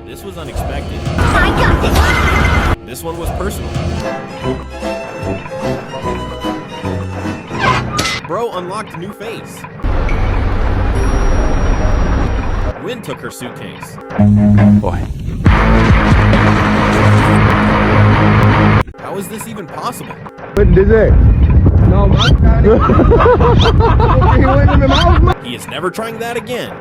This was unexpected. I got this! This one was personal. Bro unlocked a new face. Win took her suitcase. Boy. How is this even possible? What did it? No, man. He is never trying that again.